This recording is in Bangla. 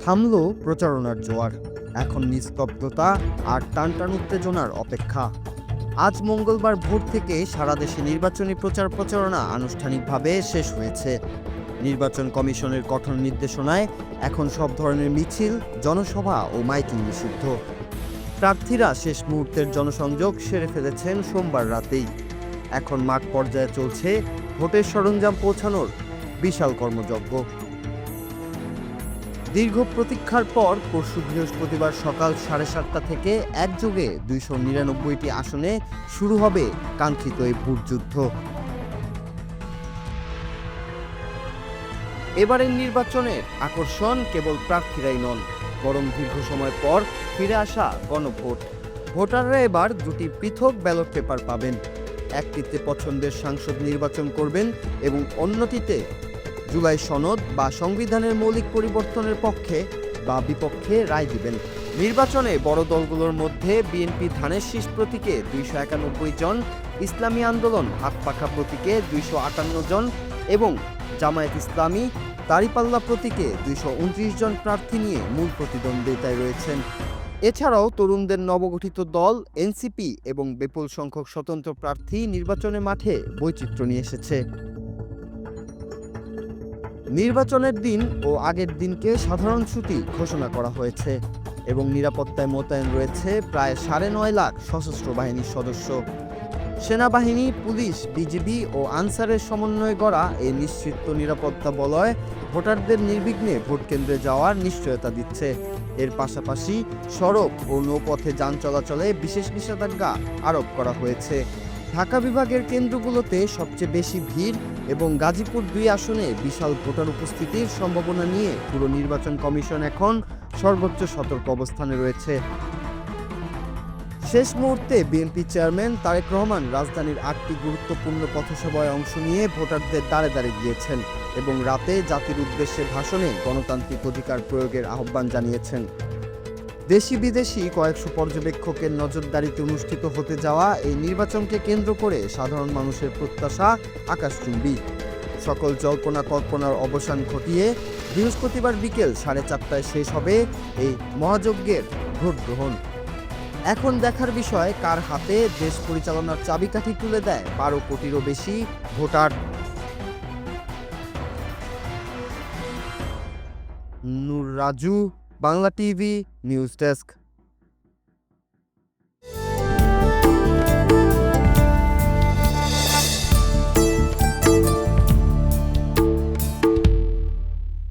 থামল প্রচারণার জোয়ার। এখন নিস্তব্ধতা আর টানটান উত্তেজনার অপেক্ষা। আজ মঙ্গলবার ভোর থেকে সারা দেশে নির্বাচনী প্রচারণা আনুষ্ঠানিকভাবে শেষ হয়েছে। নির্বাচন কমিশনের কঠোর নির্দেশনায় এখন সব ধরনের মিছিল, জনসভা ও মাইকিং নিষিদ্ধ। প্রার্থীরা শেষ মুহূর্তের জনসংযোগ সেরে ফেলেছেন সোমবার রাতেই। এখন মাঠ পর্যায়ে চলছে ভোটের সরঞ্জাম পৌঁছানোর বিশাল কর্মযজ্ঞ। দীর্ঘ প্রতীক্ষার পর পরশু বৃহস্পতিবার সকাল 7:30 থেকে একযোগে 299টি আসনে শুরু হবে কাঙ্ক্ষিত এই ভোটযুদ্ধ। এবারের নির্বাচনের আকর্ষণ কেবল প্রার্থীরাই নন, বরং দীর্ঘ সময় পর ফিরে আসা গণভোট। ভোটাররা এবার দুটি পৃথক ব্যালট পেপার পাবেন। একটিতে পছন্দের সাংসদ নির্বাচন করবেন এবং অন্যটিতে জুলাই সনদ বা সংবিধানের মৌলিক পরিবর্তনের পক্ষে বা বিপক্ষে রায় দিবেন। নির্বাচনে বড় দলগুলোর মধ্যে বিএনপি ধানের শীষ প্রতীকে 291 জন, ইসলামী আন্দোলন হাত পাখা প্রতীকে 258 জন এবং জামায়াত ইসলামী দাঁড়িপাল্লা প্রতীকে 229 জন প্রার্থী নিয়ে মূল প্রতিদ্বন্দ্বিতায় রয়েছেন। এছাড়াও তরুণদের নবগঠিত দল এনসিপি এবং বিপুল সংখ্যক স্বতন্ত্র প্রার্থী নির্বাচনের মাঠে বৈচিত্র্য নিয়ে এসেছে। নির্বাচনের দিন ও আগের দিনকে সাধারণ ছুটি ঘোষণা করা হয়েছে এবং নিরাপত্তায় মোতায়েন রয়েছে প্রায় 9.5 লাখ সশস্ত্র বাহিনীর সদস্য। সেনাবাহিনী, পুলিশ, বিজিবি ও আনসারের সমন্বয়ে গড়া এই নিশ্চিত নিরাপত্তা বলয় ভোটারদের নির্বিঘ্নে ভোট কেন্দ্রে যাওয়ার নিশ্চয়তা দিচ্ছে। এর পাশাপাশি সড়ক ও নৌপথে যান চলাচলে বিশেষ নিষেধাজ্ঞা আরোপ করা হয়েছে। ঢাকা বিভাগের কেন্দ্রগুলোতে সবচেয়ে বেশি ভিড় এবং গাজীপুর 2 আসনে বিশাল ভোটার উপস্থিতির সম্ভাবনা নিয়ে পুরো নির্বাচন কমিশন এখন সর্বোচ্চ সতর্ক অবস্থানে রয়েছে। শেষ মুহূর্তে বিএনপি চেয়ারম্যান তারেক রহমান রাজধানীর 8টি গুরুত্বপূর্ণ পথসভায় অংশ নিয়ে ভোটারদের দ্বারে দ্বারে গিয়েছেন এবং রাতে জাতির উদ্দেশ্যে ভাষণে গণতান্ত্রিক অধিকার প্রয়োগের আহ্বান জানিয়েছেন। দেশি বিদেশি কয়েকশো পর্যবেক্ষকের নজরদারিতে অনুষ্ঠিত হতে যাওয়া এই নির্বাচনকে কেন্দ্র করে সাধারণ মানুষের প্রত্যাশা আকাশচুম্বী। সকল জল্পনা কল্পনার অবসান ঘটিয়ে বৃহস্পতিবার বিকেল 4:30টায় শেষ হবে এই মহাযজ্ঞের ভোট গ্রহণ। এখন দেখার বিষয় কার হাতে দেশ পরিচালনার চাবিকাঠি তুলে দেয় 12 কোটিরও বেশি ভোটার। Nur Raju, Bangla TV news desk.